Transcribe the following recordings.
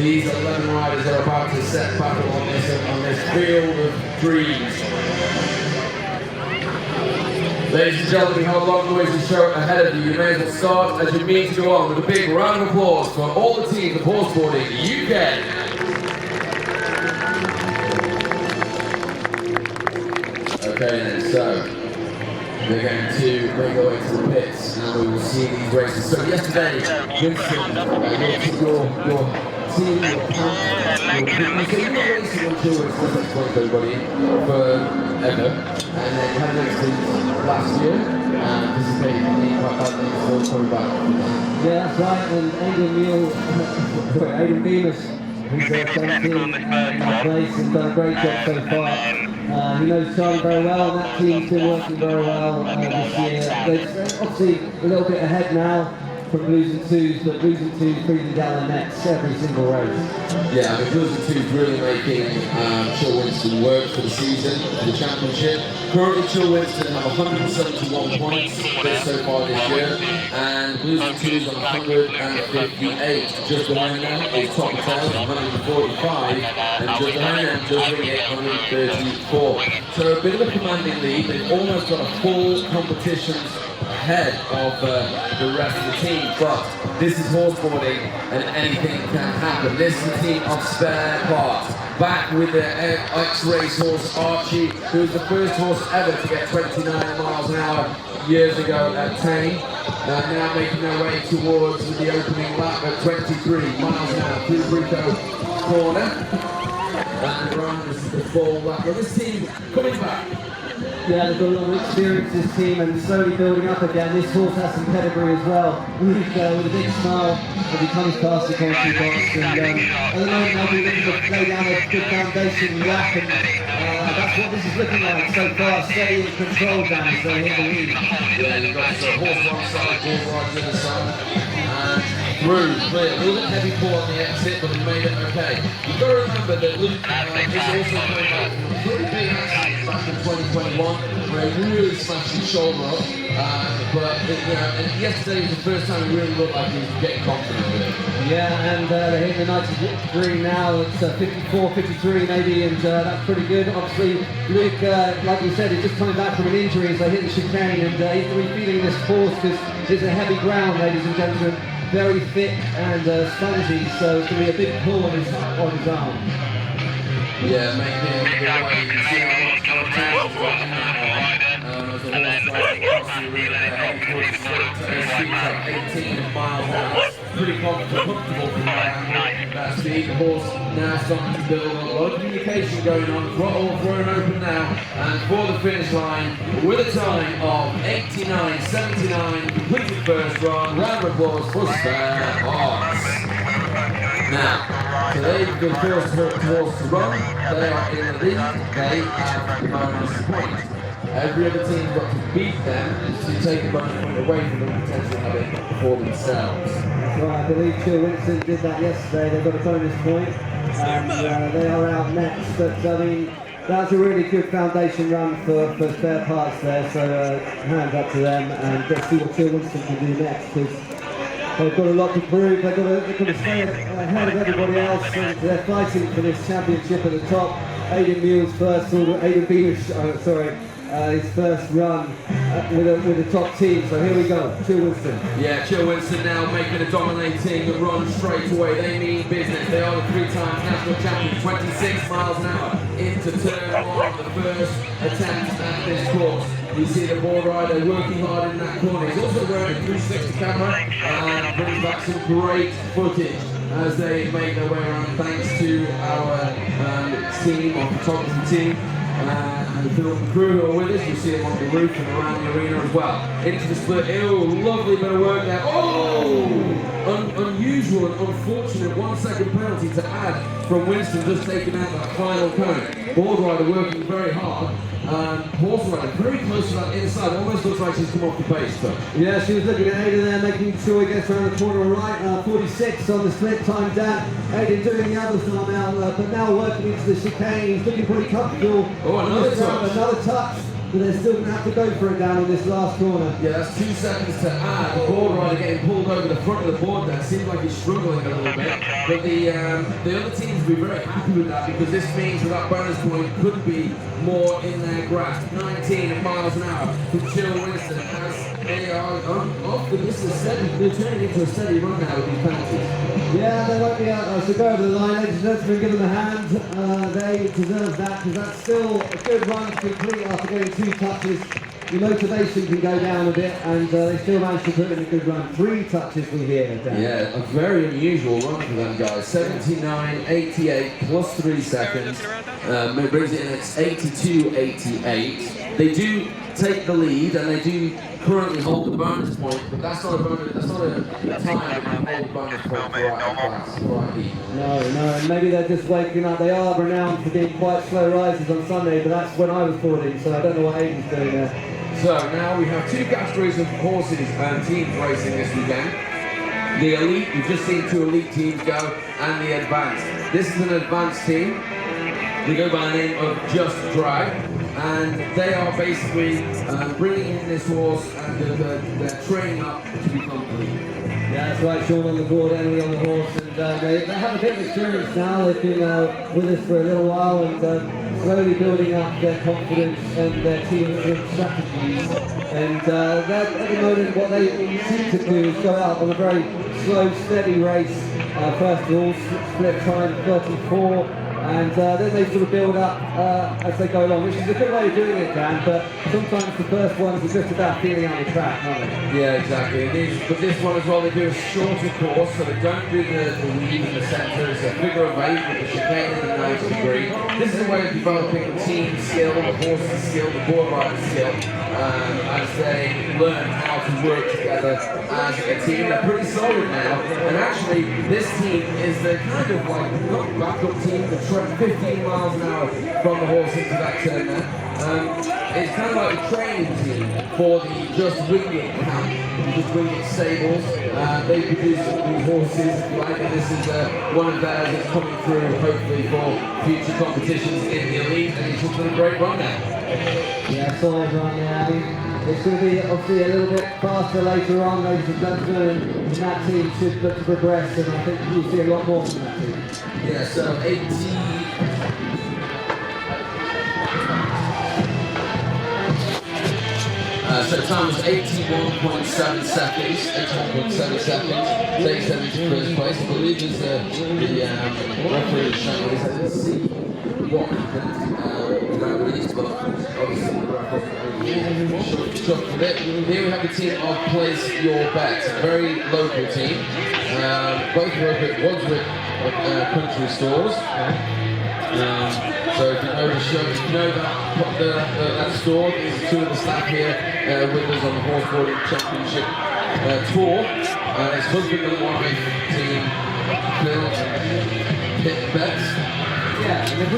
These 11 riders are about to set battle on this field of dreams. Ladies and gentlemen, we have a long way to show ahead of you. You may as well start as your meetings go on with a big round of applause for all the teams of Horseboarding UK. Okay then, so we're going to make our way to the pits and we will see these races. So yesterday, Vincent, your team, your camp, so you were racing on tour with everybody forever, and then you had an accident last year, and participated in quite badly, so coming back. Yeah, that's right, and Aidan Beamish, who's their champion in that place, has done a great job so far. He knows Charlie very well, and that team's been working very well this year. They're obviously a little bit ahead now from losing twos, but losing twos breathing down their necks every single race. Yeah, I mean, losing twos really making Chill Winston work for the season, for the championship. Currently, Chill Winston have 171 points so far this year, and losing twos on 158. Just behind them is Top Tail, 145, and just behind them, just really 134. So a bit of a commanding lead. They've almost got a full competition ahead of the rest of the team, but this is horseboarding and anything can happen. This is a team of spare parts. Back with the ex-racehorse Archie, who was the first horse ever to get 29 miles an hour years ago at Tame. Now making their way towards the opening lap at 23 miles an hour through the Brico corner. And around this is the full lap. Well, this team coming back. Yeah, they've got a lot of experience, this team, and slowly building up again. This horse has some pedigree as well. With a big smile, as he comes past the country box, and at the moment they'll be looking to lay down a good foundation lap, and that's what this is looking like so far. Steady and controlled down as they hit the lead. Yeah, you've got horse one side, ball right the other side, and through, clear. A little bit heavy pull on the exit, but they made it okay. You've got to remember that Luke is also coming back from a pretty big accident back in 2021, where he really smashed his shoulder up. But and yesterday was the first time he really looked like he was getting confident with it. Yeah, and they're hitting the 93 now. It's 54, 53 maybe, and that's pretty good. Obviously, Luke, like you said, is just coming back from an injury as they hit the chicane, and he's going to be feeling this course because it's a heavy ground, ladies and gentlemen. Very thick and spongy, so it's going to be a big pull on his arm. Yeah, making it way. You can see how much contact he's got in that arm. As the horse drives across the arena, heading towards the front, speeds at 18 miles an hour. Pretty comfortable from that speed. The horse now starting to build a lot of communication going on. Throttle thrown open now, and for the finish line with a time of 89.79, completed first run. Round of applause for Spare Parts. Now, so they've been first horse to run. They are in the lead. They have the bonus point. Every other team got to beat them to take the bonus point away from them, potentially have it for themselves. Well, I believe Chill Winston did that yesterday. They've got a bonus point, and they are out next. But I mean, that's a really good foundation run for Spare Parts there. So hands up to them, and let's see what Chill Winston can do next, because they've got a lot to prove. They've got to stay ahead of everybody else, and they're fighting for this championship at the top. Aidan Beamish, his first run with a top team. So here we go, Chill Winston. Yeah, Chill Winston now making a dominating run straight away. They mean business. They are the 3-time national champions. 26 miles an hour into turn one, the first attempt at this course. You see the ball rider working hard in that corner. He's also wearing a 360 camera and brings back some great footage as they make their way around, thanks to our team, our photography team. And the film crew who are with us, you see them on the roof and around the arena as well. Into the split, lovely bit of work there. Unusual and unfortunate 1-second penalty to add from Winston, just taking out that final cone. Board rider working very hard. Horse rider very close to that inside, almost looks like she's come off the base touch. Yeah, she was looking at Aidan there, making sure he gets around the corner right. 46 on the split time down. Aidan doing the other side now, but now working into the chicane. He's looking pretty comfortable. Oh, another touch. Another touch. but they're still going to have to go for it down on this last corner. Yeah, that's 2 seconds to add. The board rider getting pulled over the front of the board there. Seems like he's struggling a little bit. But the other teams will be very happy with that, because this means that bonus point could be more in their grasp. 19 miles an hour from Chill Winston as they are off. This is steady. They're turning into a steady run now with these penalties. Yeah, they won't be out to go over the line. Ladies and gentlemen, give them a hand. They deserve that, because that's still a good run to complete after getting 2 touches. The motivation can go down a bit, and they still managed to put in a good run. 3 touches we hear, Dan. Yeah, a very unusual run for them guys. 79.88 plus 3 seconds. It brings it in at 82.88. They do take the lead, and they do currently hold the bonus point, but that's not a bonus. That's not a time that can hold the bonus point for our class. No, and maybe they're just waking up. They are renowned for being quite slow risers on Sunday, but that's when I was boarding, so I don't know what Aiden's doing there. So now we have 2 categories of horses and teams racing this weekend. The elite, you've just seen 2 elite teams go, and the advanced. This is an advanced team. They go by the name of Just Drag, and they are basically bringing in this horse, and they're training up to become elite. Yeah, that's right, Sean on the board, Emily on the horse, and they have a bit of experience now. They've been with us for a little while, and slowly building up their confidence and their team strategies. And at the moment, what they seem to do is go out on a very slow, steady race. First of all, split time 34. And then they sort of build up as they go along, which is a good way of doing it, Dan, but sometimes the first ones are just about feeling out the track, aren't they? Yeah, exactly. But this one as well, they do a shorter course, so they don't do the lead in the centre. It's a figure of 8 with the chicane in the 90 degree. This is a way of developing the team skill, the horse's skill, the board rider's skill, as they learn how to work together as a team. They're pretty solid now, and actually this team is the kind of like not backup team, but 15 miles an hour from the horse into that turn there. It's kind of like a training team for the Just Wing It camp, the Just Wing It stables. They produce these horses, if you like, and this is one of theirs that's coming through, hopefully, for future competitions in the elite, and he's just done a great run now. Yeah, solid run, yeah. I mean, it's going to be obviously a little bit faster later on, ladies and gentlemen, and that team should look to progress, and I think you'll see a lot more from that team. Yeah, so 80. So time was 81.7 seconds. 81.7 seconds. Takes them into first place. I believe is the referee showing this. I didn't see what happened without these, but obviously the referee shot for it. Here we have the team of Place Your Bet. Very local team. Both work at Wadsworth Country Stores. So if you know the show, if you know that store, these are 2 of the staff here with us on the Horseboarding Championship tour. It's husband and wife team, Phil and Pit Bets. Yeah, and if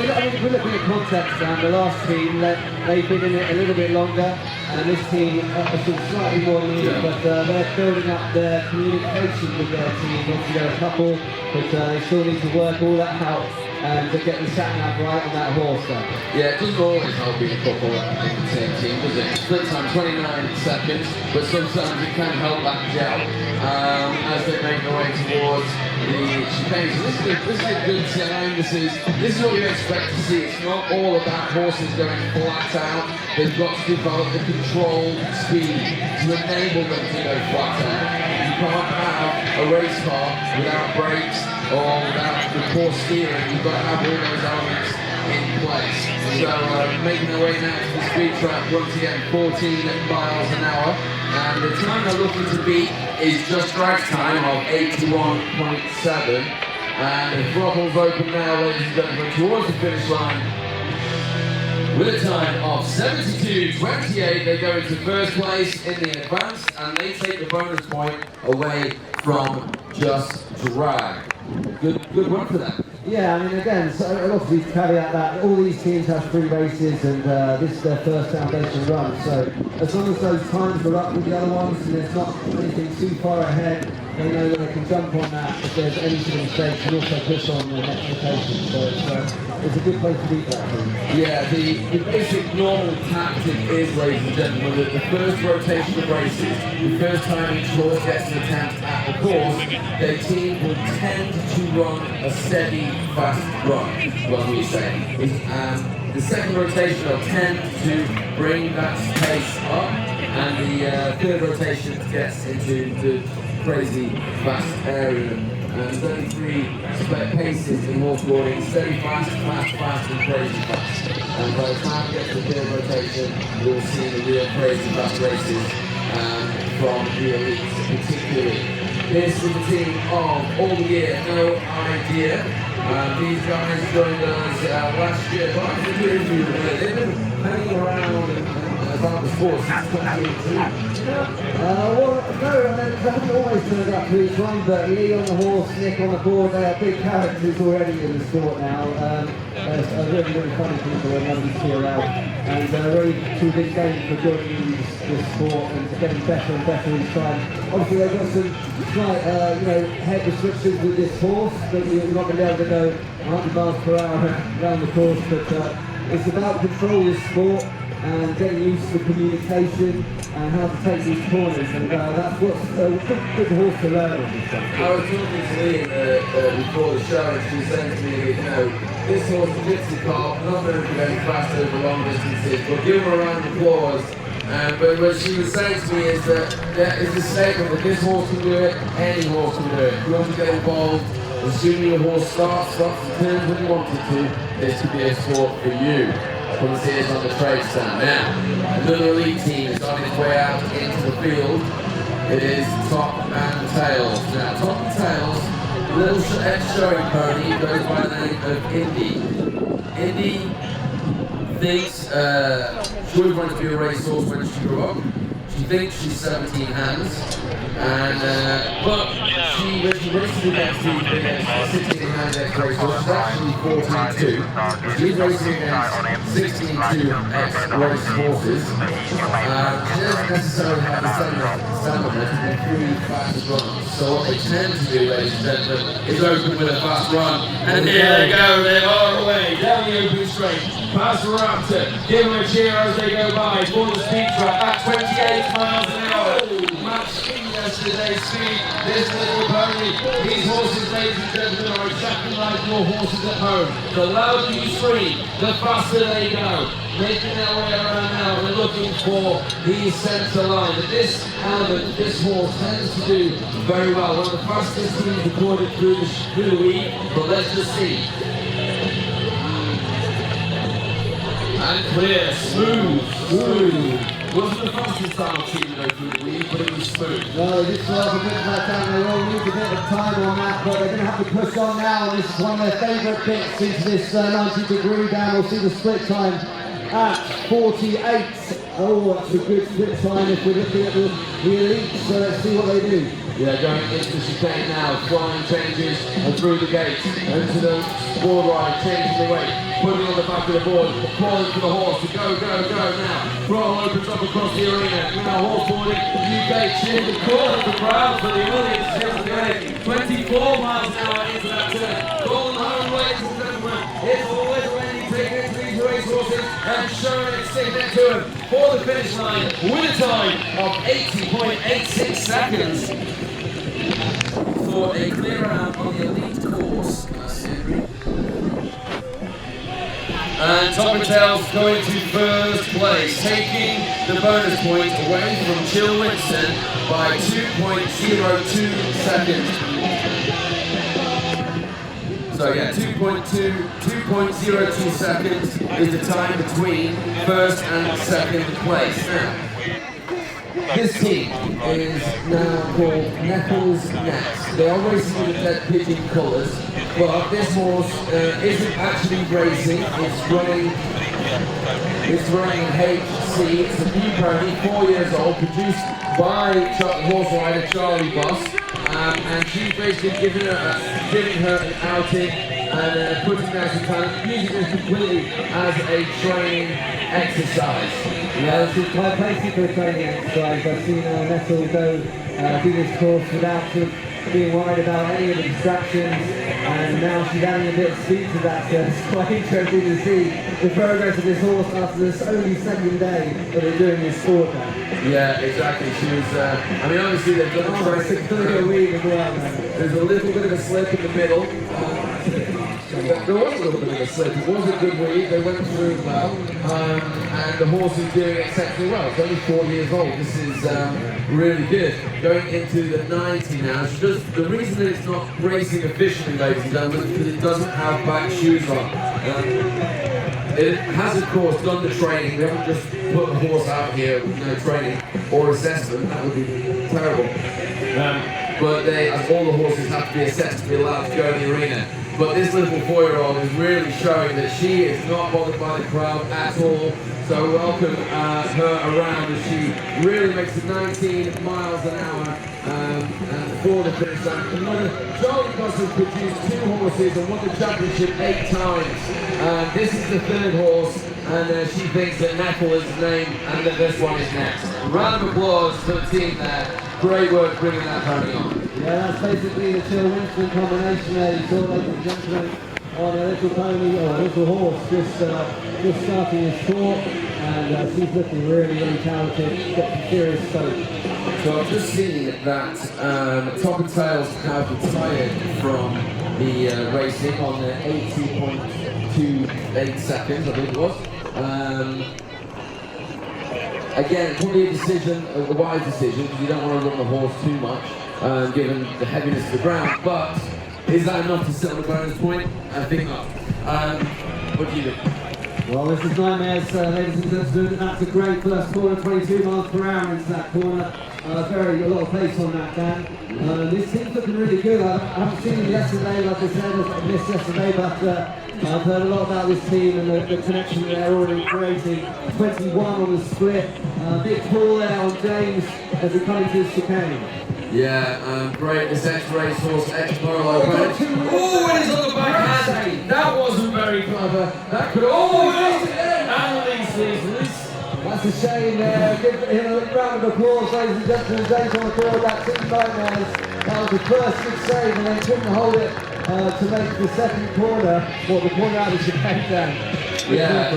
we're looking at context, the last team, they've been in it a little bit longer, and this team are sort of slightly more new, but they're building up their communication with their team. Obviously they're a couple, but they still need to work all that out and to get the sat-nav right on that horse then. Yeah, it doesn't always help being a couple in the same team, does it? Split time 29 seconds, but sometimes it can help that gel as they make their way towards the chicane. So this is a good time. This is what you expect to see. It's not all about horses going flat out. They've got to develop the controlled speed to enable them to go flat out. You can't have a race car without brakes or without the poor steering. You've got to have all those elements in place. So making their way now to the speed track once again, 14 miles an hour. And the time they're looking to beat is Just Drag's time of 81.7. And the throttle's open now, ladies and gentlemen, towards the finish line. With a time of 72.28, they go into first place in the advanced, and they take the bonus point away from Just Drag. Good run for them. Yeah, I mean, again, so obviously caveat that all these teams have 3 races, and this is their first foundation run. So as long as those times are up with the other ones, and there's not anything too far ahead, they know that they can jump on that if there's any sort of mistakes, and also push on the next rotation. So it's it's a good place to beat that team. Yeah, the basic normal tactic is, ladies and gentlemen, that the first rotation of races, the first time each horse gets an attempt at the course, their team will tend to run a steady, fast run, what we say. The second rotation will tend to bring that pace up, and the third rotation gets into the crazy fast area. There's only three split paces in horseboarding: steady fast, fast, fast, and crazy fast. And by the time we get to the third rotation, we'll see the real crazy fast races from the elites particularly. This is the team of All Year No Idea. These guys joined us last year, but they've been hanging around about the sport since 2018. Well, no, they haven't always turned up to each one, but Lee on the horse, Nick on the board, they are big characters already in the sport now. They're really, really funny people and lovely to see around. And really two big games for joining this sport and getting better and better each time. Obviously they've got some slight, head restrictions with this horse, but you're not going to be able to go 100 miles per hour around the course, but it's about control this sport and getting used to communication and how to take these corners, and that's what's a good horse to learn on this one. I was talking to Lee before the show, and she was saying to me, this horse is Gypsy Carl, not going to be very fast over long distances, but give him a round of applause. But what she was saying to me is that there is a statement that this horse can do it, any horse can do it. If you want to get involved, assuming your horse starts and turns when you want it to, this could be a sport for you. Come and see us on the trade stand. Now, another elite team is on its way out into the field. It is Top and Tails. Now, Top and Tails, little ex-showing pony, goes by the name of Indy. Indy thinks she was going to be a racehorse when she grew up. She thinks she's 17 hands, and but when she races against these big 16 hand X racehorse, she's actually 14-2. She's racing against 16-2 X race horses. She doesn't necessarily have the stamina to be really fast runs. So what they tend to do, ladies and gentlemen, is open with a fast run, and here they go, they are away down the open straight. Pass the Raptor, give them a cheer as they go by for the speed trap at 28 miles an hour. Match in yesterday's speed, this little pony. These horses, ladies and gentlemen, are exactly like your horses at home. The louder you scream, the faster they go. Making their way around now, they're looking for the centre line. But this element, this horse tends to do very well. One of the fastest teams recorded through the week, but let's just see. And clear, smooth. Wasn't the fastest time team to go through the week, but it was smooth. Well, they just have a bit of that time. They all need a bit of time on that, but they're going to have to push on now. And this is one of their favourite bits into this 90-degree down. We'll see the split time at 48. Oh, that's a good split time if we're looking at the elites. So let's see what they do. Yeah, going into the chicane now, flying changes and through the gates, into the board ride, changing the weight, putting on the back of the board, calling for the horse to go now. Throttle opens up across the arena. Now Horseboarding, new gate, cheering the call of the crowd for the audience yesterday. 24 miles an hour into that turn. Golden home, ladies and gentlemen. It's always ready to take into these racehorses and showing its signet to them for the finish line with a time of 80.86 seconds. For a clear round on the elite course. And Top and Tails going to first place, taking the bonus point away from Jill Winston by 2.02 seconds. So yeah, 2.02 seconds is the time between first and second place. Now, this team is now called Nettles Nets. They are racing with the dead pigeon colours, but this horse isn't actually racing, it's running HC. It's a new pony, 4 years old, produced by horse rider Charlie Boss, and she's basically giving her an outing and putting down some talent, using this completely as a training exercise. Yeah, this is quite basic for a training exercise. I've seen Nettle go do this course without being worried about any of the distractions, and now she's adding a bit of speed to that. So it's quite interesting to see the progress of this horse after this only second day that they're doing this sport now. Yeah, exactly. She was, I mean, obviously they've done a training. There's a little bit of a slip in the middle. There was a little bit of a slip. It was a good weave. They went through well, and the horse is doing exceptionally well. It's only 4 years old. This is really good. Going into the 90 now. She does, the reason that it's not racing officially, ladies and gentlemen, is because it doesn't have back shoes on. It has, of course, done the training. We haven't just put a horse out here with no training or assessment. That would be terrible. But they, as all the horses, have to be assessed to be allowed to go in the arena. But this little 4-year-old is really showing that she is not bothered by the crowd at all. So welcome her around as she really makes it 19 miles an hour for the finish line. Charlie Cross has produced 2 horses and won the championship 8 times. This is the 3rd horse, and she thinks that Nettle is the name and that this one is next. Round of applause for the team there. Great work bringing that pony on. Yeah, that's basically the Chill Winston combination there. You saw, ladies and gentlemen, on a little pony or a little horse just starting his tour, and she's looking really, really talented. She's got some serious scope. So I've just seen that Top and Tails have retired from the racing on the 80.28 seconds, I think it was. Again, probably a decision, a wise decision, because you don't want to run the horse too much, given the heaviness of the ground. But is that enough to sit on the bonus point? I think not. What do you do? Well, this is Nightmares, ladies and gentlemen. That's a great first corner, 22 miles per hour into that corner. A lot of pace on that, Dan. This team's looking really good. I haven't seen them yesterday, like I said, I missed yesterday, but I've heard a lot about this team and the connection that they're already creating. 21 on the split. Big pull there on James as we come into the chicane. Yeah, great. This ex-racehorse, ex-polo. Oh, he's on the backhand. That wasn't very clever. That could always Annalise. That's a shame there. Give him a round of applause, ladies and gentlemen. James on the field, that Team Nightmares. That was the first good save, and they couldn't hold it to make the second corner. Well, the corner out of the chicane down. Yeah,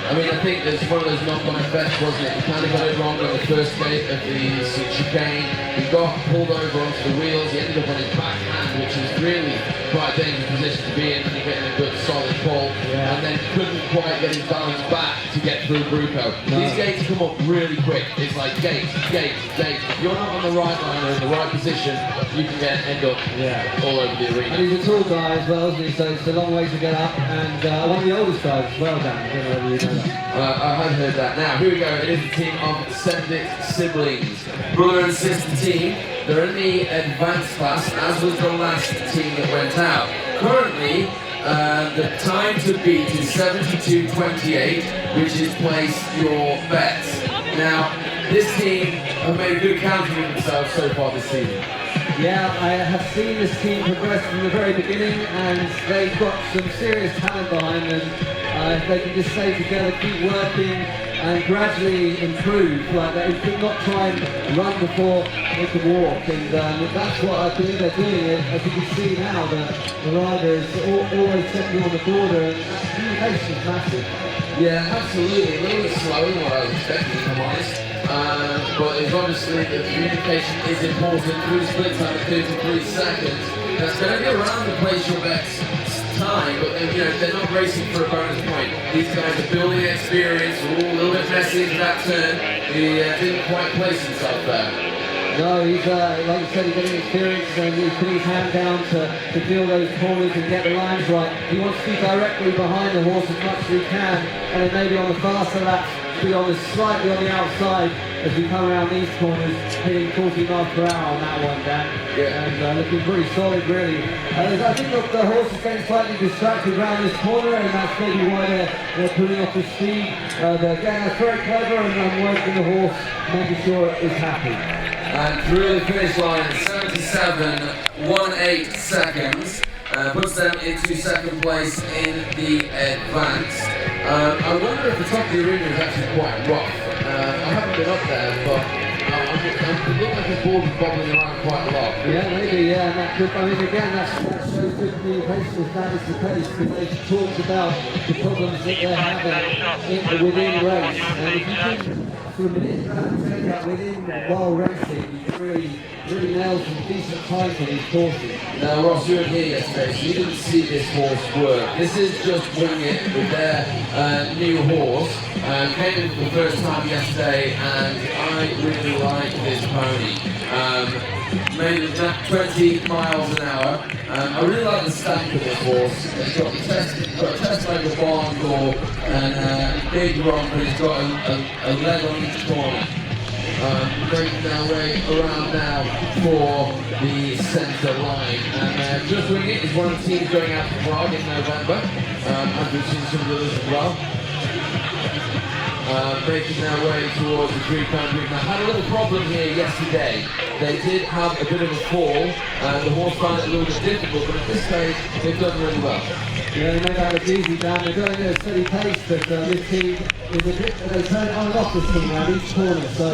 I mean, I think it's one of those knock-on effects, wasn't it? He kind of got it wrong on the first gate of the chicane. He got pulled over onto the wheels. He ended up on his backhand, which is really quite a dangerous position to be in when you're getting a good solid pull. Yeah. And then couldn't quite get his balance back to get through Bruco. No. These gates come up really quick. It's like gate. If you're not on the right line or in the right position, you can end up all over the arena. And he's a tall guy as well, isn't he? So it's a long way to get up. And one of the oldest guys as well, Dan. I don't know whether you know that. I had heard that. Now, here we go. It is a team of Sendic siblings. Brother and sister team. They're in the advanced class, as was the last team that went out. Currently, the time to beat is 72.28, which is place your bets. Now, this team have made a good account of themselves so far this season. Yeah, I have seen this team progress from the very beginning, and they've got some serious talent behind them. If they can just stay together, keep working, and gradually improve, like they could not try and run before they could walk, and that's what I believe they're doing. As you can see now, the rider is always checking on the border, and that communication is massive. Yeah, absolutely. A little bit slower than what I was expecting, if I'm honest. But it's obviously the communication is important. Through the split time at 33 seconds. That's going to be around the place your bets time, but they're not racing for a bonus point. These guys are building experience. A little bit messy into that turn. He didn't quite place himself there. No, he's like you said, he's getting experience, and he's putting his hand down to feel those corners and get the lines right. He wants to be directly behind the horse as much as he can, and then maybe on the faster laps, be slightly on the outside as we come around these corners, hitting 40 miles per hour on that one, Dan. Yeah. And looking pretty solid, really. I think the horse is getting slightly distracted around this corner, and that's maybe why they're pulling off the speed. Again, that's very clever, and I'm working the horse, making sure it's happy. And through the finish line, 77.18 seconds, puts them into second place in the advanced. I wonder if the top of the arena is actually quite rough. I haven't been up there, but I'm it looked like his ball was bobbling around quite a lot. Yeah, maybe, yeah, and that could, I mean, again, that shows good communication if that is the case, because they've talked about the problems that they're having within race, and if you can, for a minute, within while racing, you can really nail some decent time for these horses. Now, Ross, you were here yesterday, so you didn't see this horse work. This is just Wing It with their new horse. Came in for the first time yesterday, and I really like this pony. Made it 20 miles an hour. I really like the stamp of this horse. It's got a test like a barn door and a big rump, and it's got a leg on each corner. Breaking our way around now for the centre line. And Just Wing It is one of the teams going out to Prague in November, and we've seen some of the others as well. Making their way towards the £3 group. Now, had a little problem here yesterday. They did have a bit of a fall, and the horse found it a little bit difficult, but at this stage, they've done really well. Yeah, they made that look easy, Dan. They're going at a steady pace, but this team is a bit, they turn on and off this team around each corner, so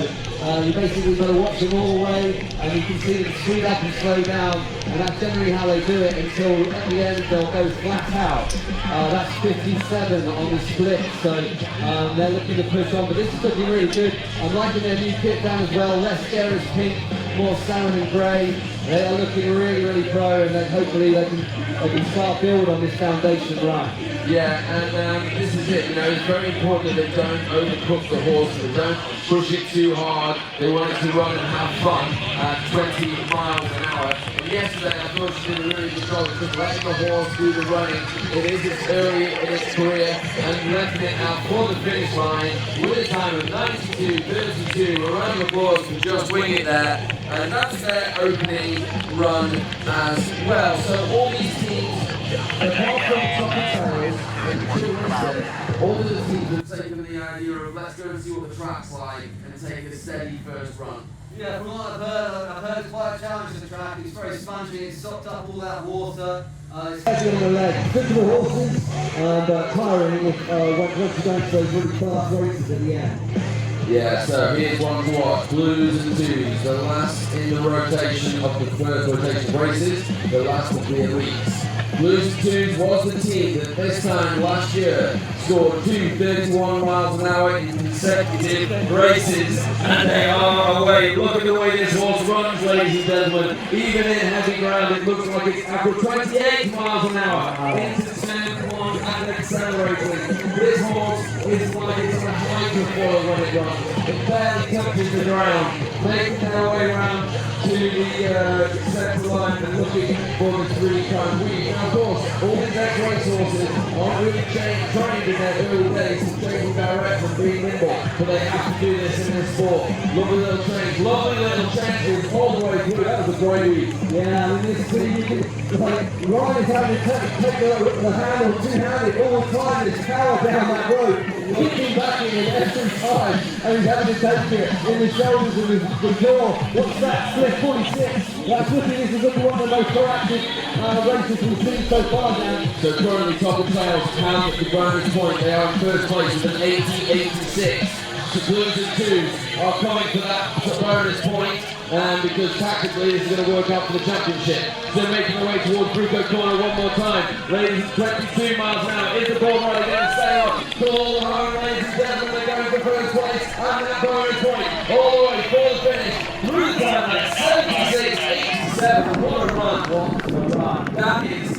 you basically got to watch them all the way, and you can see them speed up and slow down, and that's generally how they do it until at the end they'll go flat out. That's 57 on the split, so they're looking to push on, but this is looking really good. I'm liking their new kit down as well, less Gareth pink, more salmon and grey. They are looking really pro, and then hopefully they can start build on this foundation run. Yeah, and this is it, you know, it's very important that they don't overcook the horse, they don't push it too hard, they want it to run and have fun at 20 miles an hour. And yesterday I thought she did a really good job of just letting the horse do the running. It is its early in its career, and letting it out for the finish line with a time of 92.32. A round of applause for Just Wing It there, and that's their opening run as well. So all these teams, apart from Top and Tails and all of the teams have taken the idea of let's go and see what the track's like and take a steady first run. Yeah, from what I've heard it's quite a challenge the track. It's very spongy, it's soaked up all that water. It's heavy on the leg. Good for the horses, but tiring once you go into those really fast races at the end. Yeah, so here's one to watch. Blues and Twos, the last in the rotation of the first rotation races. The last will be elites. Blues and Twos was the team that this time last year scored 231 miles an hour in consecutive races, and they are away. Look at the way this horse runs, ladies and gentlemen. Even in heavy ground, it looks like it's after 28 miles an hour into turn one and accelerating. This horse is like it's on a hydrofoil when it runs. It barely touches the ground, making their way around to the centre line and looking for the three-time wheel. Now, of course, all these ex-race horses aren't really trained in their early days to changing direction and being nimble, but they have to do this in this sport. Lovely little changes all the way through. That was a great week. Yeah, I mean, this thing, you can, like, Ryan is having to take the handle two-handed all the time, this power down that road, kicking back in every time, and he's having to take it in the shoulders of the jaw. What's that? Split 46. That's looking, this is looking one of the most proactive races we've seen so far now. So currently Top and Tails count at the bonus point. They are in first place with an 80-86. The Blues and Twos are coming for that bonus point, because tactically this is going to work out for the championship. They're making their way towards Bruco Corner one more time. Ladies, 22 miles an hour. Is the ball right again? Stay on. Pull home, ladies and gentlemen. They're going for first place. And that bonus point all the way for the finish. Through time at 76-87. What a run. What a run. That is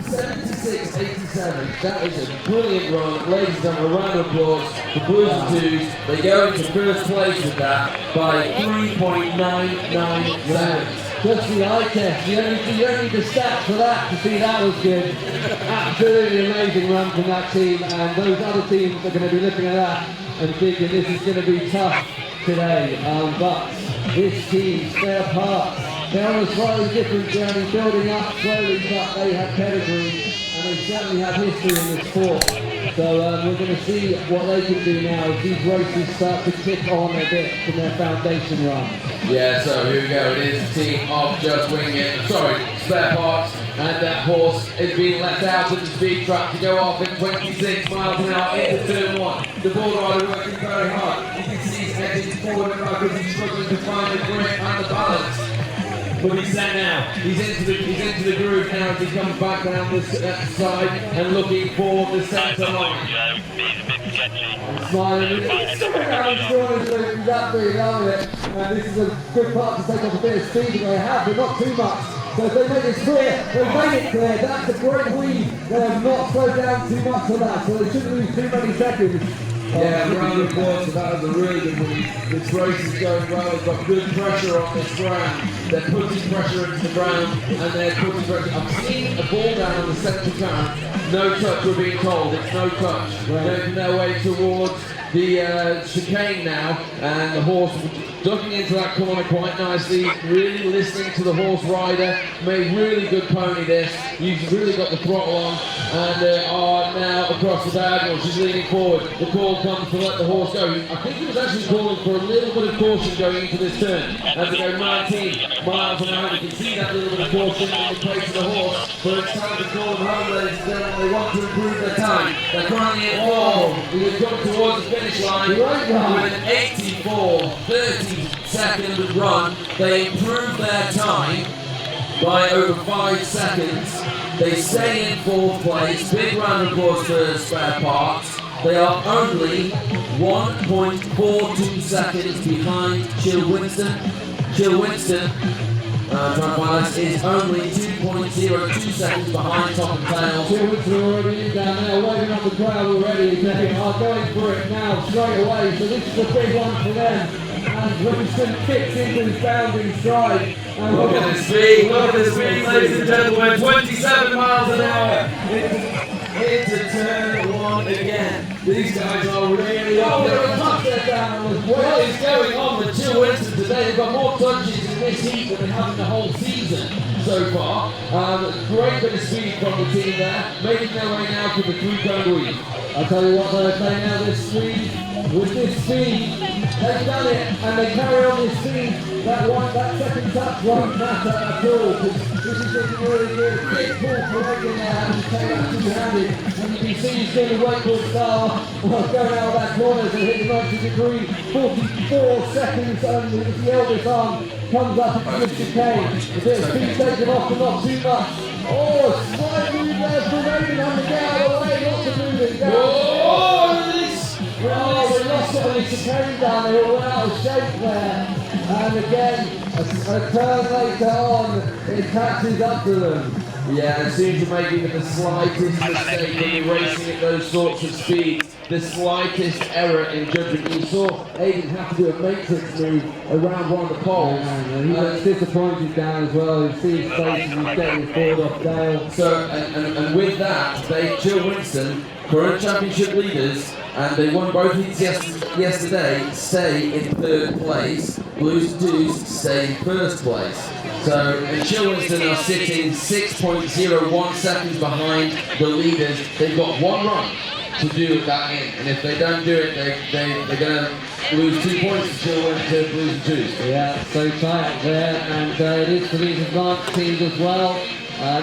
76-87. That is a brilliant run. Ladies and gentlemen, a round of applause. The Blues and Twos, they go into first place with that by 3.99 seconds. Just the eye test. You don't need the stats for that to see that was good. Absolutely amazing run from that team, and those other teams are going to be looking at that and thinking this is going to be tough today. But this team, Spare Parts, they're on a slightly different journey, building up slowly, but they have pedigree and they certainly have history in the sport. So we're going to see what they can do now as these races start to kick on a bit from their foundation run. Yeah, so here we go. It is the team of Just Wing It. Sorry, Spare Parts. And that horse is being let out of the speed trap to go off at 26 miles an hour into turn one. The bull rider working very hard. You can see he's heading forward because he's struggling to find the grip and the balance. But he's there now. He's into the groove now as he comes back down this side and looking for the centre line. Smiling, he's coming around strong as he's absolutely loving it. And this is a good part to take off a bit of speed that they have, but not too much. So if they make this clear, they've made it clear. That's a great weave. They have not slowed down too much for that, so they shouldn't lose too many seconds. Yeah, round of applause. That was a really good weave. This race is going well. They've got good pressure on this ground. They're putting pressure into the ground and they're putting pressure. I've seen a ball down on the centre turn. No touch, we're being told. It's no touch. Making their way towards the chicane now, and the horse ducking into that corner quite nicely, really listening to the horse rider. Made really good pony this. You've really got the throttle on, and are now across the diagonal. She's leaning forward. The call comes to let the horse go. I think he was actually calling for a little bit of caution going into this turn. As they go 19 miles an hour, you can see that little bit of caution in the place of the horse, but it's time to call them home, ladies and gentlemen. They want to improve their time. They're currently at 4. We have come towards the finish line with an 84.30 second run. They improve their time by over 5 seconds. They stay in 4th place. Big round of applause for Spare Parts. They are only 1.42 seconds behind Chill Winston. Chill Winston, trying to find us, is only 2.02 seconds behind Top and Tail. Chill Winston already down there, waving up the crowd already. They are going for it now, straight away. So this is a big one for them. And Winston kicks into his bounding stride. And look at the speed, ladies and gentlemen, 27 miles an hour. Into turn 1 again. These guys are really up there. What is going on with Chill Winston today? They've got more touches in this heat than they have in the whole season so far. Great bit of speed from the team there, making their way now to the 3-cone weave. I'll tell you what, they're playing now this speed. With this speed, they've done it, and they carry on this speed. That second touch won't matter at all, because this is looking really good. Big pull for Egg in there, and take that two-handed. And you can see he's doing a wakeboard star. Well, going out of that corner to hit the 90-degree. 44 seconds only as the eldest arm comes up into Mr. Kane. A bit of speed taken off, but not too much. Oh, slight move there for Reagan on the down away, lots of moving down. Oh, they lost it on the chicane down, they were out of shape there. And again, a turn later on, it catches up to them. Yeah, as soon as you're making the slightest mistake when you're racing at those sorts of speeds, the slightest error in judgment. You saw Aiden have to do a matrix move around one of the poles. Yeah, he looks disappointed down as well. You see his face and he's getting forward off Dale. So, and with that, Chill Winston, current championship leaders, and they won both heats yesterday, stay in 3rd place. Blues Deuce stay in 1st place. So, and Chill Winston are sitting 6.01 seconds behind the leaders. They've got 1 run to do that in, and if they don't do it, they're going to lose 2 points to Chill Winston, Blues Deuce. Yeah, so tight there, and it is for these advanced teams as well.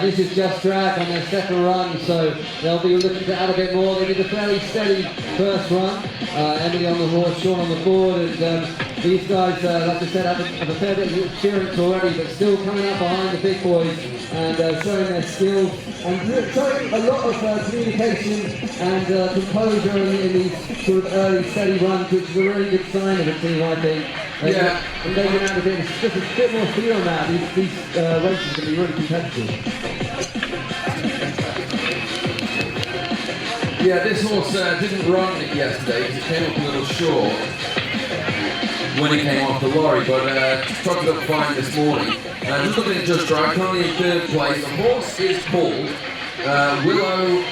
This is just drag on their second run, so they'll be looking to add a bit more. They did a fairly steady first run. Emily on the horse, Sean on the board, and these guys, like I said, have a fair bit of experience already, but still coming up behind the big boys and showing their skills and showing a lot of communication and composure in these sort of early steady runs, which is a really good sign of a team, I think. Yeah, and they can add just a bit more feel on that. These races are going to be really competitive. Yeah, this horse didn't run it yesterday because it came up a little short when it came off the lorry, but trucked it up fine this morning. Just looking at Just Drive, currently in 3rd place. The horse is called Willow.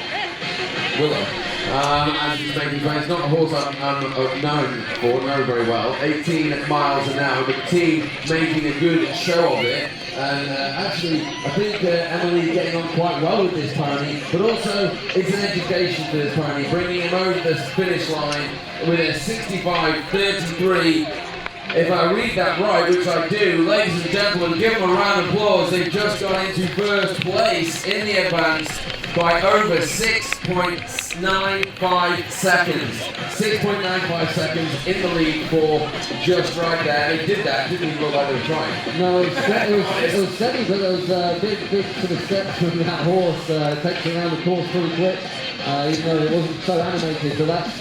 And she's making fans. Not a horse I'm know very well. 18 miles an hour, but the team making a good show of it. And actually, I think Emily is getting on quite well with this pony, but also it's an education for this pony, bringing him over the finish line with a 65.33. If I read that right, which I do, ladies and gentlemen, give them a round of applause. They've just got into 1st place in the advance by over 6 points. 6.95 seconds. 6.95 seconds in the lead for just right there. They did that, didn't even look like they were trying. No, it was steady, but there was big sort of steps from that horse. Takes it around the course pretty quick, even though it wasn't so animated. So that's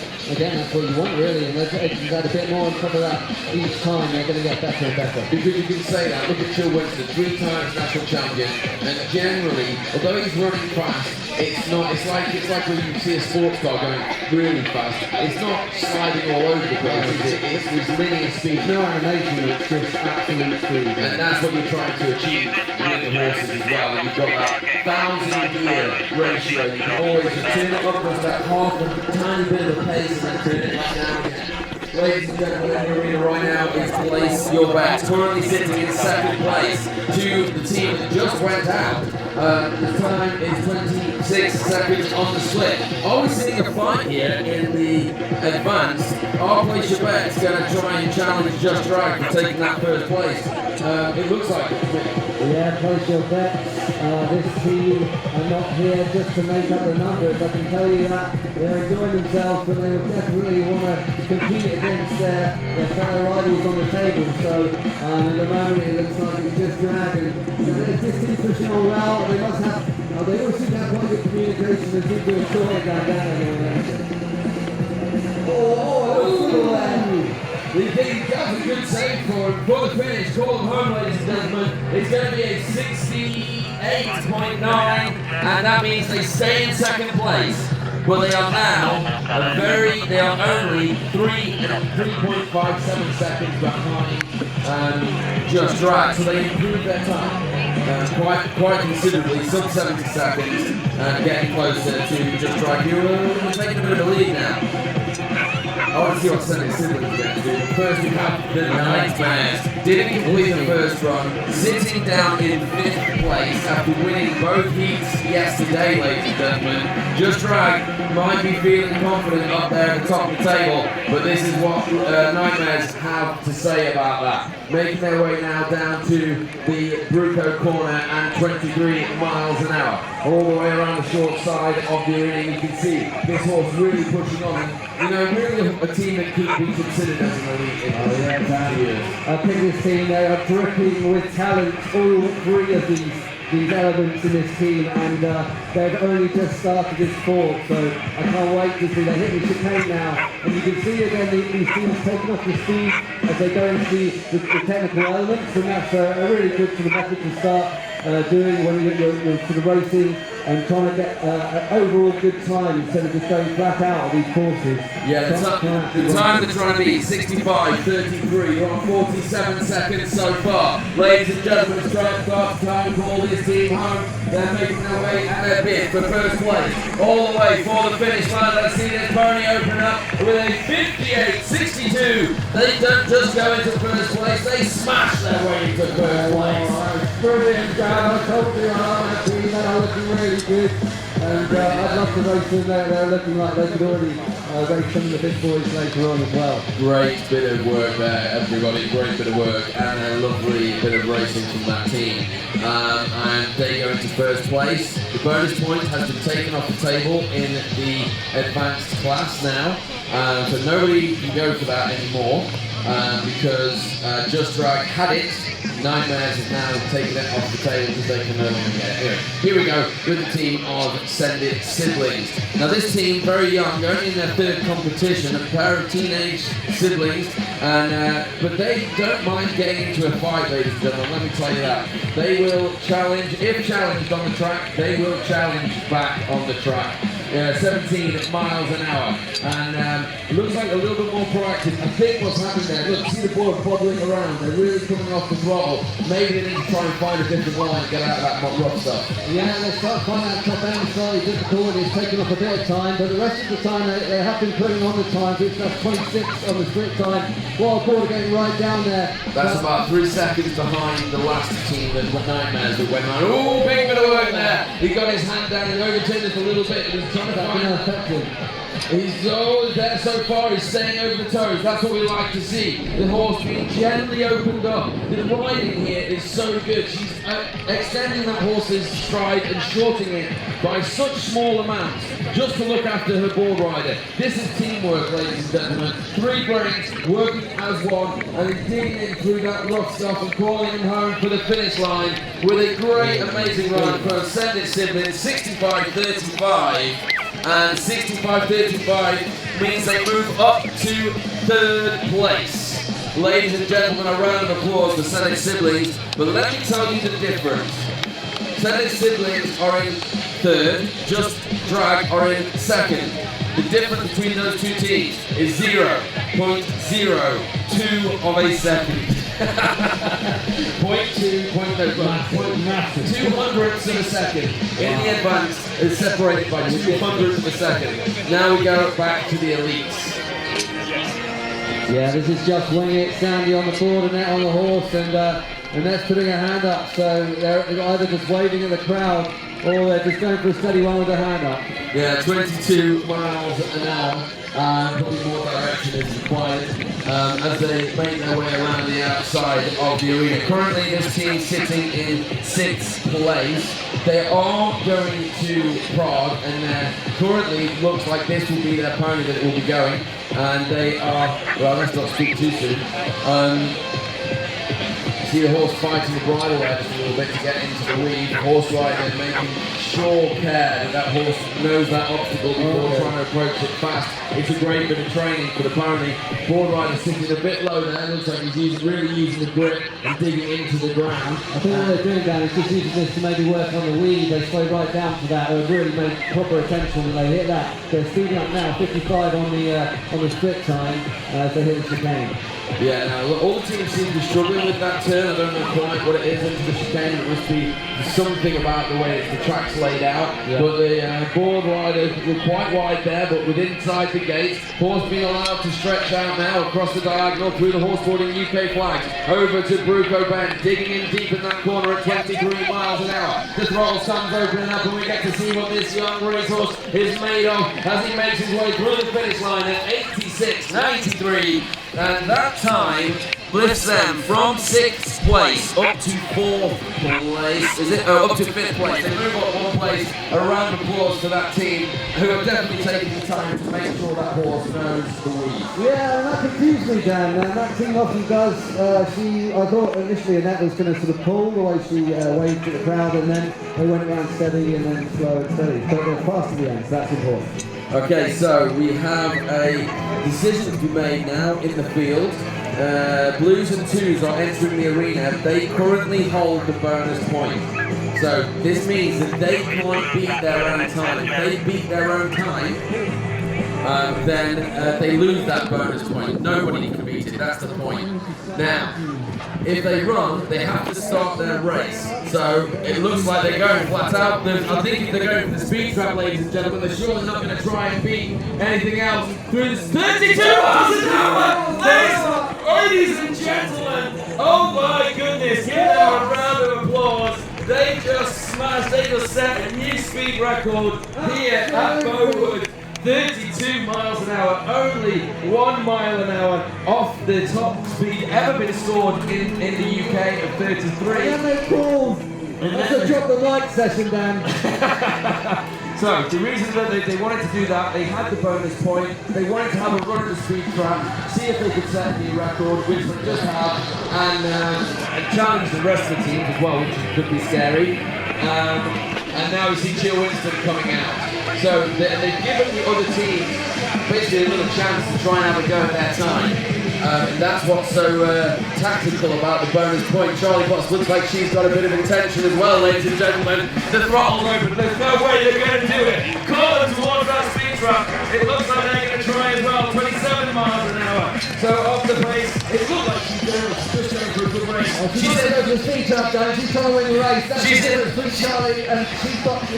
what you want really. And let's add a bit more on top of that each time. They're going to get better and better. Because you can say that. Look at Phil Winston, 3 times national champion, and generally, although he's running fast, it's like when you see a sports car going really fast. It's not sliding all over the place, is it? It's linear speed. No animation, it's just absolute speed. And that's what you're trying to achieve with the horses as well. And you've got that 1,000-year ratio. You can always just turn it up with that half a tiny bit of a pace and then turn it back down again. Ladies and gentlemen, in the arena right now is Place Your Bets. Currently sitting in second place to the team that just went out. The time is 26 seconds on the split. Are we seeing a fight here in the advance? Are Place Your Bets going to try and challenge Just Drag for taking that first place? It looks like it. Yeah, Place Your Bets. This team are not here just to make up the numbers. I can tell you that they're enjoying themselves, but they will definitely want to compete against their fellow rivals on the table. So at the moment it looks like it's Just Drag, and this team's pushing on well. They must have. They all seem to have quite good communication. They seem to enjoy it down there. We think that's a good save for the finish. Call them home, ladies and gentlemen. It's going to be a 68.9, and that means they stay in second place. But they are now they are only 3.57 seconds behind Just Drag, so they improved their time quite considerably, sub 70 seconds, getting closer to Just Drag. You're taking a bit of a lead now. I want to see what Senate Siblings get to do. First we have the Nightmares. Didn't complete the first run, sitting down in 5th place after winning both heats yesterday, ladies and gentlemen. Just Drag might be feeling confident up there at the top of the table, but this is what Nightmares have to say about that. Making their way now down to the Bruco corner and 23 miles an hour. All the way around the short side of the arena, you can see this horse really pushing on. Really a team that could be considered as an elite in years. I think this team, they are dripping with talent, all 3 of these elements in this team, and they've only just started this sport, so I can't wait to see. They're hitting the chicane now, and you can see again these teams taking off the speed as they go into the technical elements, and that's a really good sort of method to start doing when you're sort of racing and trying to get overall good time instead of just going flat out of these courses. Yeah, the time they're trying to beat 65.33. You're on 47 seconds so far. Ladies and gentlemen, it's trying to call this team home. They're making their way at their bid for first place. All the way for the finish line. Let's see this pony open up with a 58.62. They don't just go into first place, they smash their way into first place. Brilliant, Dad. I told you that team that are looking really good. And I'd love to race them. They're looking like they could already race some of the big boys later on as well. Great bit of work there, everybody. Great bit of work and a lovely bit of racing from that team. And they go into first place. The bonus point has been taken off the table in the advanced class now. So nobody can go for that anymore because Just Drag had it. Nightmares is now taking it off the table because they can no longer get it. Anyway, here we go with the team of Send It Siblings. Now this team, very young, only in their 3rd competition, a pair of teenage siblings, and but they don't mind getting into a fight, ladies and gentlemen, let me tell you that. They will challenge, if challenged on the track, they will challenge back on the track. 17 miles an hour, and it looks like a little bit more proactive. I think what's happening there, look, see the board bobbling around, they're really coming off the throttle. Maybe they need to try and find a different line and get out of that rough stuff. Yeah, they start finding that top end slightly difficult, it's taking off a bit of time, but the rest of the time they have been putting on the time, which that's 26 on the sprint time. Wild board getting right down there. That's about 3 seconds behind the last team, the Nightmares, that went on. Oh, big bit of work there. He got his hand down and overturned it a little bit. He was trying to find He's always there so far, he's staying over the toes. That's what we like to see. The horse being gently opened up. The riding here is so good. She's extending that horse's stride and shortening it by such small amounts just to look after her board rider. This is teamwork, ladies and gentlemen. Three brains working as one and digging in through that rough stuff and calling him home for the finish line with a great, amazing run for Sendit siblings, 65-35. And 65-35 means they move up to third place. Ladies and gentlemen, a round of applause for Sendit siblings. But let me tell you the difference. Sendit siblings are in third, Just Drag are in second. The difference between those two teams is 0.02 of a second. 2 hundredths of a second in the advance is separated by 2 hundredths of a second. Now we go back to the elites. Yeah, this is Just Wing It, Sandy on the board and Annette on the horse, and that's putting a hand up, so they're either just waving at the crowd or they're just going for a steady one with a hand up. Yeah, 22 miles an hour. Probably more direction is required as they make their way around the outside of the arena. Currently this team sitting in 6th place. They are going to Prague and currently looks like this will be their pony that will be going, and they are, well, let's not speak too soon. See the horse fighting the bridle there just a little bit to get into the lead. Horse rider making sure care that horse knows that obstacle before trying to approach it fast. It's a great bit of training for the pony. Board rider sitting a bit low there. Looks like he's really using the grip and digging into the ground. I think what they're doing, Dan, is just using this to maybe work on the weed. They slow right down to that. They've really made proper attention when they hit that. They're speeding up now, 55 on the split time as they hit the chicane. Yeah, now all the teams seem to be struggling with that turn. I don't know quite what it is into the chicane. It must be something about the way the track's laid out. Yeah. But the board riders were quite wide there, but with inside the gates. Horse being allowed to stretch out now across the diagonal through the Horseboarding UK flags. Over to Bruco Bend, digging in deep in that corner at 23 miles an hour. The throttle stands opening up and we get to see what this young racehorse is made of as he makes his way through the finish line at 86.93. And that time lifts them from 6th place up to 4th place. Is it? Oh, up to 5th place. They move up 1 place. A round of applause for that team who have definitely taken the time to make sure that horse knows the weed. Yeah, and that confused me, Dan. That team often does. I thought initially Annette was going to sort of pull the way she waved to the crowd, and then they went around steady and then slow and steady. But they're fast to the end, so that's important. Okay, so we have a decision to be made now in the field. Blues and Twos are entering the arena. They currently hold the bonus point. So this means that they can't beat their own time. If they beat their own time, then they lose that bonus point. Nobody can beat it, that's the point. Now, if they run, they have to start their race. So it looks like they're going flat out. I think they're going for the speed trap, ladies and gentlemen. They're surely not going to try and beat anything else through this 32 miles an hour! Ladies and gentlemen, oh my goodness, give them a round of applause. They just smashed, they just set a new speed record here at Bowood. 32 miles an hour, only 1 mile an hour off the top speed ever been scored in the UK of 33. And then they called. That's a drop the mic session, Dan. So the reason that they wanted to do that, they had the bonus point. They wanted to have a run at the speed trap, see if they could set a new record, which they just have, and challenge the rest of the teams as well, which could be scary. And now we see Chill Winston coming out. So they've given the other teams basically a little chance to try and have a go at their time. And that's what's so tactical about the bonus point. Charlie Potts looks like she's got a bit of intention as well, ladies and gentlemen. The throttle's open. There's no way they're going to do it. Call them towards that speed trap. It looks like they're going to try as well. 27 miles an hour. So off the pace. It looked like she's just going for a good race. race. She said there's a seat up, guys. She's trying to win the race. That's the difference between Charlie and she's got this.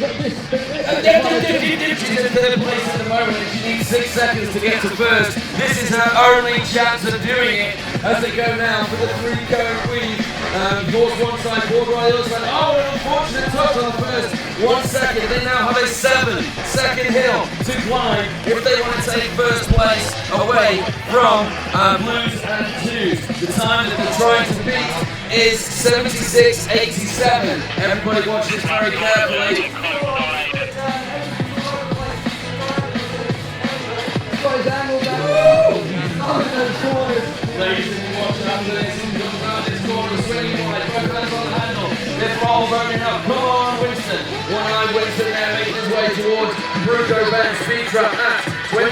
She's in third place at the moment and she needs 6 seconds to get to first. This is her only chance of doing it as they go now for the 3-cone weave. Horse one side, board right the other side. Oh, an unfortunate touch on the first 1 second. They now have a 7-second hill to climb if they want to take first place away from blues and twos. The time that they're trying to beat is 76.87. Everybody watch this very carefully. Ladies and watch after this, comes around this corner, swinging wide, both hands on the handle. This ball burning up. Come on, Winston. One-eyed Winston there making his way towards Bruco Ben's speed trap at 23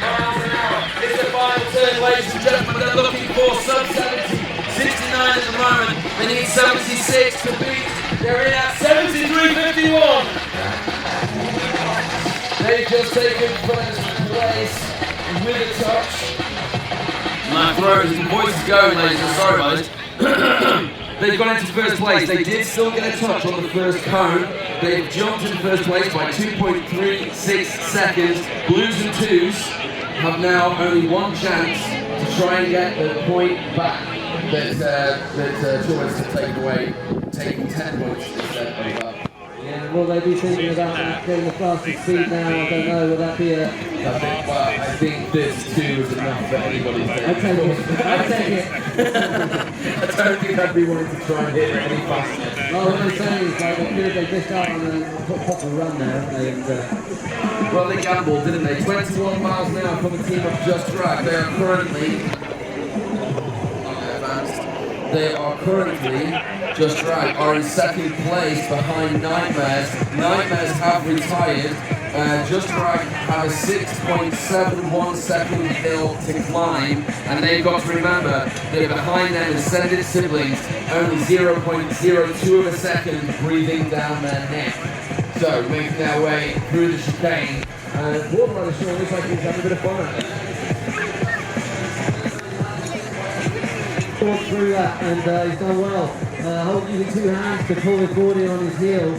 miles an hour. It's the final turn, ladies and gentlemen. They're looking for sub-70. 69 at the moment. They need 76 to beat. They're in at 73.51. They've just taken first place with a touch. My throat, the voice is going, ladies. I'm sorry about this. They've gone into first place. They did still get a touch on the first cone. They've jumped into first place by 2.36 seconds. Blues and twos have now only one chance to try and get the point back that Torrance have taken away, taking 10 points instead of that. Yeah, will they be thinking about getting the fastest speed now? I don't know. Will that be a... I think 32 is enough for anybody. I take it. I don't think I'd be willing to try and hit it any faster. Well, what I'm saying is like, they missed out on a proper run there, haven't they? And, well, they gambled, didn't they? 21 miles an hour from the team of Just Drag. They are currently, Just Drag, are in second place behind Nightmares. Nightmares have retired. Just Drag have a 6.71 second hill to climb, and they've got to remember that behind them ascended siblings, only 0.02 of a second breathing down their neck. So, making their way through the chicane. Board Rider Sean looks like he's having a bit of fun out there. Through that, and he's done well. Using two hands to pull his body on his heel.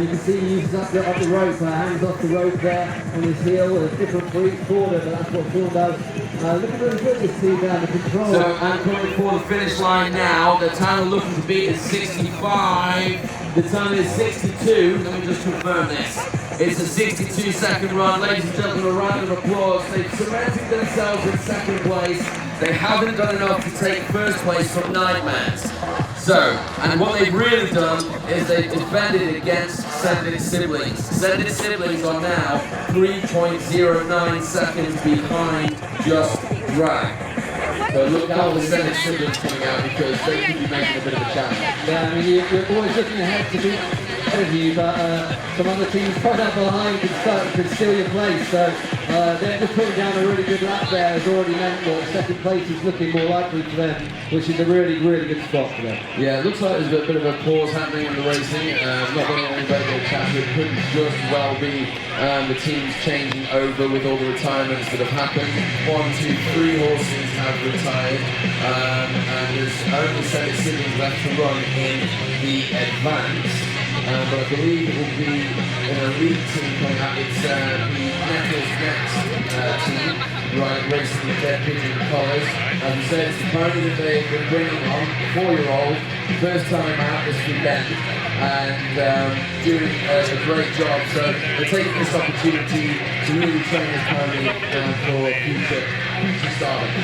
You can see he uses up the rope, hands off the rope there on his heel. A different for each quarter, but that's what Sean does. Looking really good, this team down the control. So, and coming for the finish line now, the time we're looking to beat is 65. The time is 62. Let me just confirm this. It's a 62-second run. Ladies and gentlemen, a round of applause. They've cemented themselves in second place. They haven't done enough to take first place from Nightmares. So, and what they've really done is they've defended against Sended Siblings. Sended Siblings are now 3.09 seconds behind Just Drag. So look out for the Sended Siblings coming out because they could be making a bit of a challenge. Yeah, I mean, you're always looking ahead to be ahead of you, but some other teams right up behind could steal your place. So they're just putting down a really good lap there. Has already meant that second place is looking more likely for them, which is a really, really good spot for them. Yeah, it looks like there's a bit of a pause happening in the racing. Not going to anybody get a chance. It could just well be the teams changing over with all the retirements that have happened. 1, 2, 3 horses have retired, and there's only 7 siblings left to run in the advance. But I believe it will be an elite team coming out. It's the Nettles next team, right, racing the Dead Pigeon colours. As I said, it's the pony that they've been bringing on, the 4-year-old, first time out this weekend, and doing a great job. So they're taking this opportunity to really train this pony for future stardom.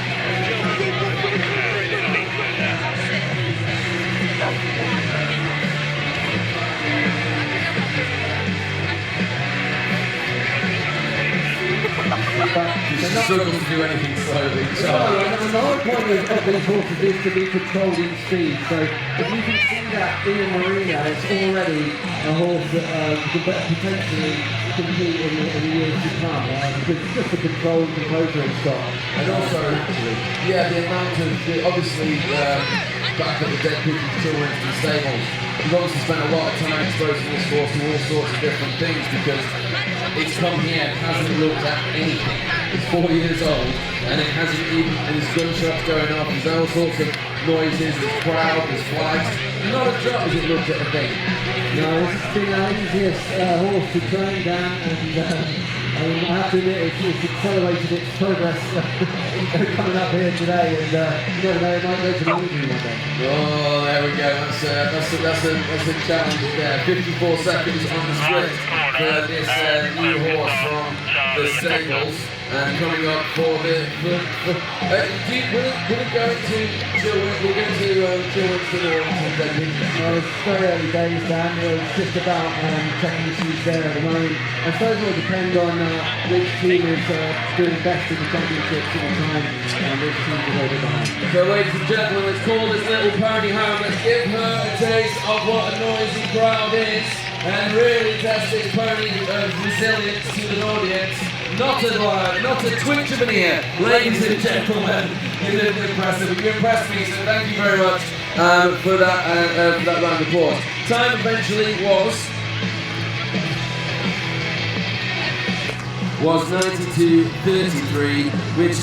She struggles to do anything slowly. Another point of these horses is to be controlled in speed. So if you can see that in the marina, it's already a horse that could potentially compete in the years to come. Because it's just the control and composure and stuff. And also, yeah, the amount of, obviously, back at the Dead Pigeon Children's and Stables, we've obviously spent a lot of time exposing this horse to all sorts of different things because it's come here, hasn't looked at anything. It's 4 years old, and it hasn't even, there's gunshots going off, there's all sorts of noises, there's crowd, there's flags. Not a drop as it looks at the thing. No, this has been our easiest horse to train down, and I have to admit it's accelerated its progress coming up here today, and you never know, it might go to the evening one day. Oh, there we go. That's a challenge there. 54 seconds on the script for this new horse from the stables, and coming up for the. Will it go into Chilwell? We'll go to Chilwell Well, it's very early days, Dan. It's just about checking the shoes there at the moment. I suppose it will depend on which team is doing best in the championships at the time, and which team is a little bit behind. So, ladies and gentlemen, let's call this little pony home. Let's give her a taste of what a noisy crowd is, and really test this pony's resilience to the audience. Not a twitch of an ear, ladies and gentlemen. You did impressive. You impressed me, so thank you very much for that round of applause. Time eventually was 92.33, which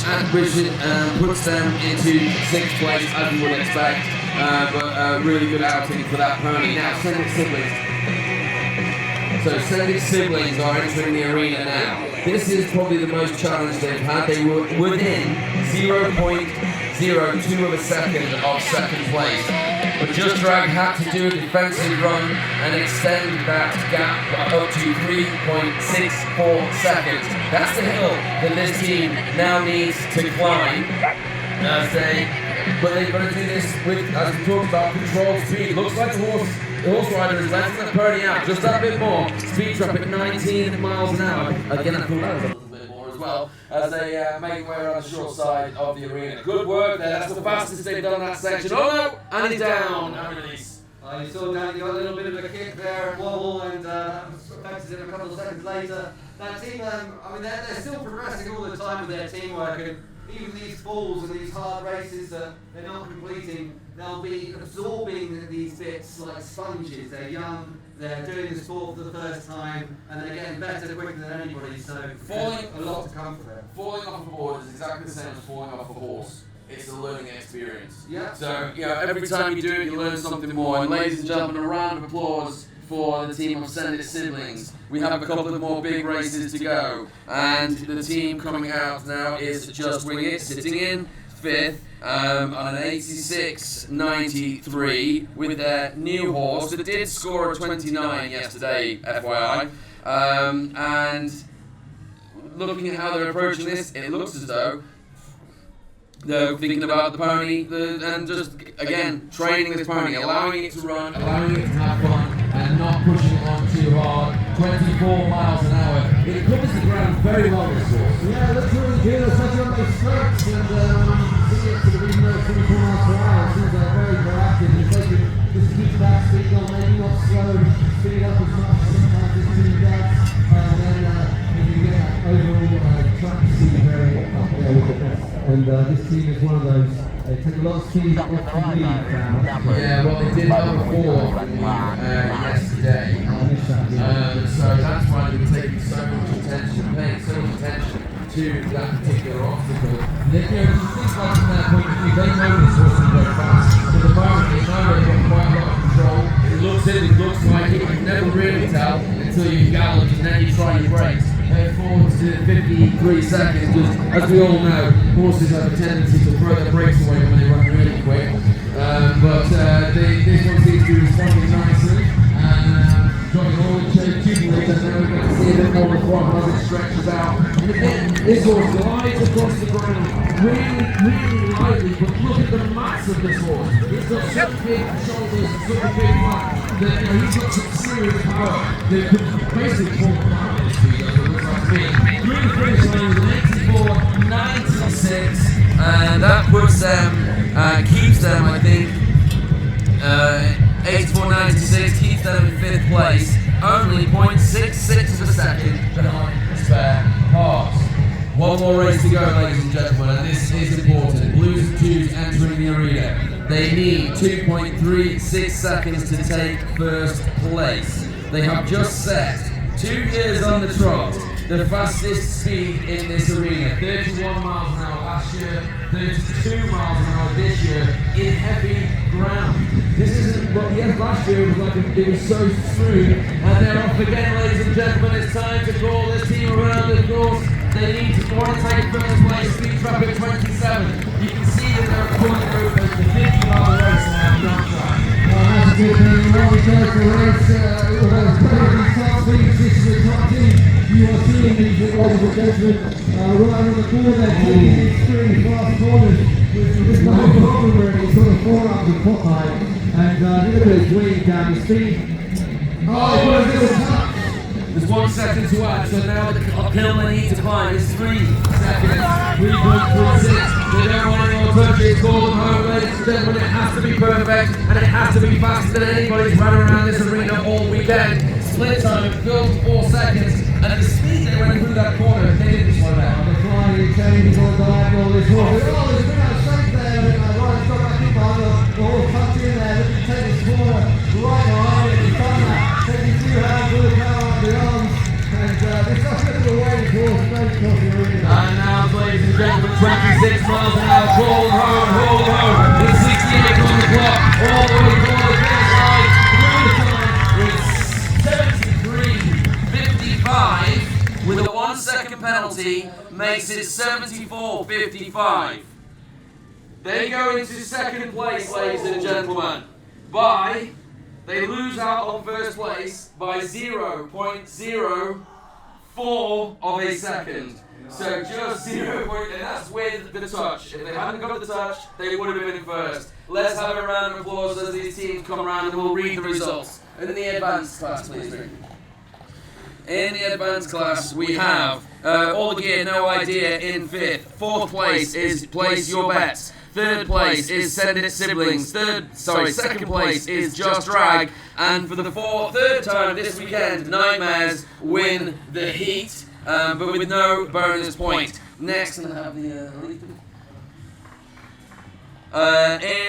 puts them into 6th place, as you would expect. But a really good outing for that pony. Now, Senate siblings. So Senate siblings are entering the arena now. This is probably the most challenge they've had. They were within 0.02 of a second of 2nd place. But Just Drag had to do a defensive run and extend that gap up to 3.64 seconds. That's the hill that this team now needs to climb. But they've got to do this with, as we talked about, controlled speed. Looks like the horse rider is letting the pony out just that bit more. Speed drop at 19 miles an hour. Again, I thought that was a little bit more as well, as they make their way around the short side of the arena. Good work there. That's the fastest they've done that section. Oh no! And he's down. And release. You saw Dan, you got a little bit of a kick there, wobble, and affected him a couple of seconds later. That team, I mean, they're still progressing all the time with their teamwork, and even these falls and these hard races that they're not completing, they'll be absorbing these bits like sponges. They're young, they're doing the sport for the first time, and they're getting better quicker than anybody, so a lot to come for them. Falling off a board is exactly the same as falling off a horse. It's a learning experience. Yeah. So, every time you do it, you learn something more. And ladies and gentlemen, a round of applause for the team of Senate siblings. We have a couple of more big races to go. And the team coming out now is Just Wing It, sitting in 5th on an 86.93 with their new horse that did score a 29 yesterday, FYI. And looking at how they're approaching this, it looks as though they're thinking about the pony and just, again, training this pony, allowing it to run, allowing it to have fun, and not pushing it on too hard. 24 miles an hour. It covers the ground very well, this horse. Yeah, it looks really good, especially on those strokes, and see it to the even though 24 miles per hour. It seems very proactive. If they can just keep that speed on, maybe not slow, speed up as much as sometimes this team does, then you can get that overall track speed very up there with the best. And this team is one of those, they take a lot of speed off the lead. Yeah, well, they did number 4 yesterday. So that's why they were taking so much attention, paying so much attention to that particular obstacle. They, just think like from their point of view, they know this horse will go fast. At the moment, they know they've got quite a lot of control. It looks like it. You can never really tell until you gallop and then you try your brakes. Forward to 53 seconds, because as we all know, horses have a tendency to throw their brakes away when they run really quick. But this one seems to be responding nicely and dropping all the jubilant, and then we're going to see a bit more of the throttle as it stretches out. And again, this horse glides across the ground really, really lightly, but look at the mass of this horse. He's got such big shoulders and such a big back that he's got some serious power that could basically pull the ground in his feet. Through the finish line with an 84.96, and that puts them, keeps them, I think, 84.96, keeps them in 5th place, only 0.66 of a second behind Spare Parts. One more race to go, ladies and gentlemen, and this is important. Blues and Twos entering the arena. They need 2.36 seconds to take 1st place. They have just set 2 years on the trot. the fastest speed in this arena. 31 miles an hour last year, 32 miles an hour this year in heavy ground. This isn't, but yes, last year it was so smooth, and they're off again, ladies and gentlemen. It's time to call this team around, of course. They need to want to take first place, speed trap at 27. You can see that they're pulling through the 50-mile race now, not track. That's a good thing. Well, we go for a race, incredibly top speed, this is the top team. You are seeing these, ladies and gentlemen, right on the corner there, taking these three fast corners, which is no problem really, sort of forearms and Popeye. And look at his wing down the speed. Oh, it's got a little touch. There's 1 second to add, so now the uphill they need to climb is 3 seconds. 3.36. They don't want any more touches. Call them home, ladies and gentlemen. It has to be perfect, and it has to be faster than anybody's run around this arena all weekend. Split time, filled 4 seconds, and the speed they went through that corner, they didn't slow down. The flying change on diagonal this horse. Oh, there's a bit of a shake there, and Ryan's got back in behind the horse, tucked in there, looking to take his corner right behind him. He's done that. Taking 2 hands with the power up the arms, and this does look at the way the horse straight across the arena. And now, ladies and gentlemen, 26 miles an hour, call home, with 68 on the clock, all the way to the finish line, through the time, it's 73.55, with a 1 second penalty, makes it 74.55. They go into second place, ladies and gentlemen, they lose out on first place by 0.04 of a second. So just 0. And that's with the touch. If they hadn't got the touch, they would have been in first. Let's have a round of applause as these teams come around and we'll read the results. In the advanced class, please, Rick. In the advanced class, we have All the Gear, No Idea in 5th. 4th place is Place Your Bets. 3rd place is Send It Siblings. 2nd place is Just Drag. And for the 3rd time this weekend, Nightmares win the heat, but with no bonus point. Next, I'm going to have the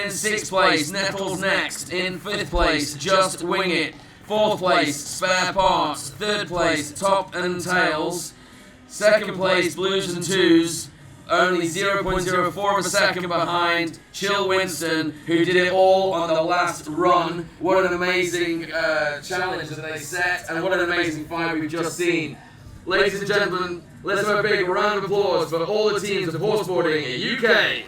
in 6th place, Nettles Next. In 5th place, Just Wing It. 4th place, Spare Parts. 3rd place, Top and Tails. 2nd place, Blues and Twos. Only 0.04 of a second behind Chill Winston, who did it all on the last run. What an amazing challenge that they set, and what an amazing fight we've just seen. Ladies and gentlemen, let's have a big round of applause for all the teams of Horseboarding UK.